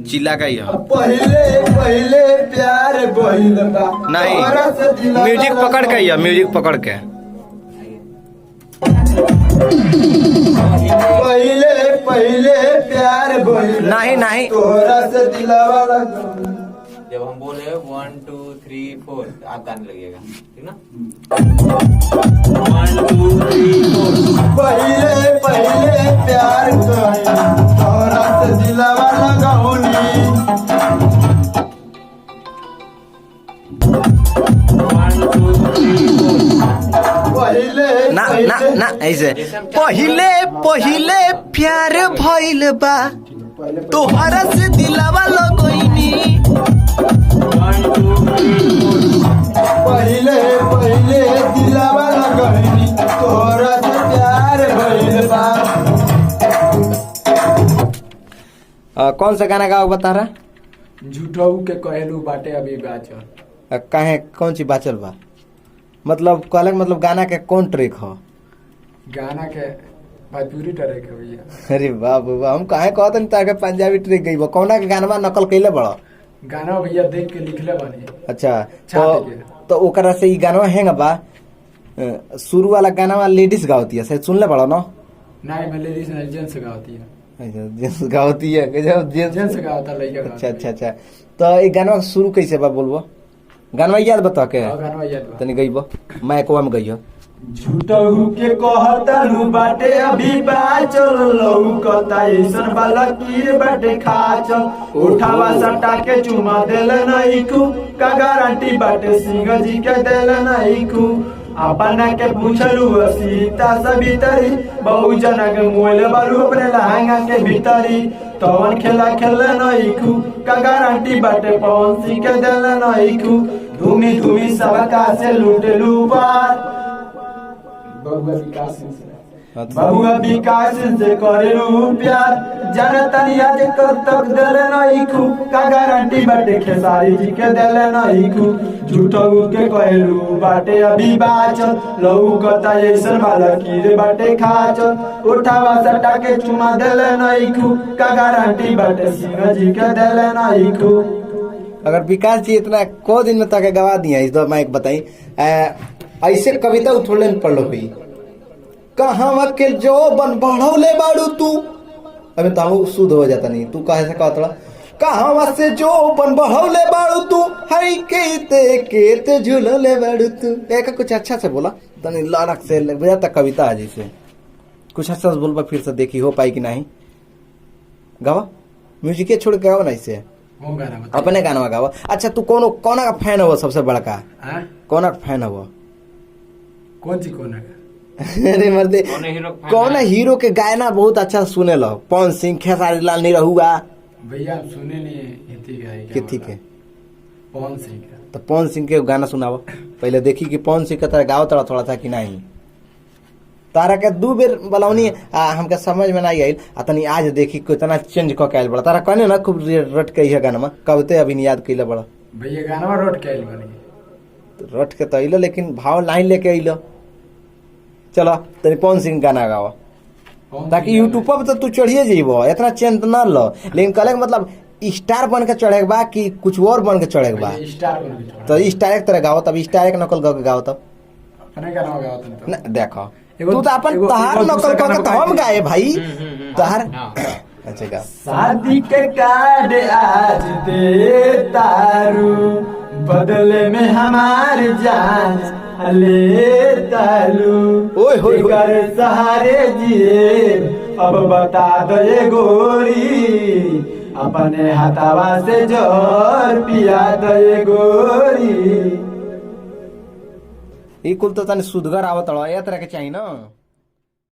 चिल्ला का ही पहले पहले प्यार भइल बा नहीं म्यूजिक पकड़ के ही म्यूजिक पकड़ के पहले पहले प्यार भइल नहीं नहीं तोरा से दिलवा लगा। जब हम बोले 1 2 3 4 आप गाने लगेगा ठीक ना 1 2 3 4 पहले पहले प्यार भइल तोरा से दिलवा लगाउनी 1 2 3 4 पहले ना ना ना ऐसे पहिले पहिले प्यार भइल बा तोहरा से दिलवा लगोइनी 1 2 3 4 पहले पहले दिलवा लगाउनी तोरा से प्यार भइल बा। कौन सा गाना गाओ बता रहा झूठऊ के कहलू बाटे अभी बाचल काहे कौन सी बाचल बा मतलब कहले मतलब गाना के कौन ट्रैक हो गाना के भोजपुरी ट्रैक है भैया। अरे बाप रे हम काहे कहत नहीं ताके पंजाबी ट्रैक गई बा कौना के गाना नकल कइले बड़ा गाना भैया देख के लिखले बानी अच्छा छाप के। तो ओकरा से ई गाना हैंग बा शुरू वाला गाना लेडीज गावती है शायद सुनले बड़ा ना नहीं मैं लेडीज नहीं जेंट्स गाती है जेंट्स गावती है गजब जेंट्स गाता लड़का अच्छा अच्छा अच्छा तो ये गाना शुरू कैसे बा बोलबो गाना याद बता के गाना याद बा तनी गईबो मैं कोवा में गईयो झूठऊ के कहतानु बाटे अभी बाचल लौकता ऐसन वाला कीर बाटे खाचल उठावा सटा के चुमा देल नहीं कु का गारंटी बाटे सिंह जी के देल नहीं कु अपना के पूछलू सीता से भीतरी बहु जना के मोल बालू अपने लहंगा के भीतरी तवन खेला खेल नहीं कु का गारंटी बाटे पवन सिंह के देल नहीं कु धूमी धूमी सबका से लूटलू बार बबुआ विकास सिंह से बबुआ विकास से करेलू प्यार जनता आज कर तक देले नहीं खू का गारंटी बाटे खेसारी जी के देले नहीं खू झूठऊ के कहलू बाटे अभी बाचल लौकता ऐसन वाला कीरे बाटे खाचल उठावा सटा के चुमा देले नहीं खू का गारंटी बाटे सिंह जी के देले नहीं खू। अगर विकास जी इतना को दिन में तक गवा दिया इस दो मैं एक बताई ऐसे कविता उथोड़े में पढ़ लो भाई कहाँ के जो बन बढ़ौले बाड़ू तू अभी तो हम शुद्ध हो जाता नहीं तू कहे से कहा थोड़ा कहाँ से जो बन बढ़ौले बाड़ू तू हरी के झूलले बाड़ू तू एक कुछ अच्छा से बोला तनी लड़क से बजा तक कविता है जैसे कुछ अच्छा से बोलबा फिर से देखी हो पाई कि नहीं गावा म्यूजिक छोड़ के गावा ना इसे अपने गाना गावा। अच्छा तू कौन का फैन हो सबसे बड़का कौन का फैन हो कौन सी कौन अरे मर्दे कौन हीरो के गाना बहुत अच्छा सुने लो पवन सिंह खेसारी लाल नहीं रहुआ भैया आप सुने नहीं किथी के पवन सिंह का तो पवन सिंह के गाना सुनाओ पहले देखी कि पवन सिंह का तरह गाओ थोड़ा था कि नहीं तारा के दू बेर बलौनी हमके समझ में नहीं आई तनी आज देखी कितना चेंज क के बड़ा तारा कहने ना खूब रट के है गाना में कविते अभी नहीं याद कैले बड़ा भैया गाना रट के आइल बनी रट के तो अइलो लेकिन भाव नहीं लेके अइलो चलो तनी पवन सिंह गाना गाओ ताकि यूट्यूब पर तो तू चढ़िए जीबो इतना चेंज ना लो लेकिन कहले मतलब स्टार बन के चढ़े बा कि कुछ और बन के चढ़े बा स्टार बन के तो स्टार एक तरह गाओ तब स्टार एक नकल गाओ तब अपने गाना गाओ तो ना देखो तू तो अपन तहार नकल करके तो हम गाए भाई तहार अच्छा गा शादी के कार्ड आज दे तारू बदले में हमार जान ले तालू ओए होए कर सहारे जिए अब बता दो ये गोरी अपने हथावा से जोर पिया दो ये गोरी ई कुल तो तने सुधगर आवत ए तरह के चाहिए ना।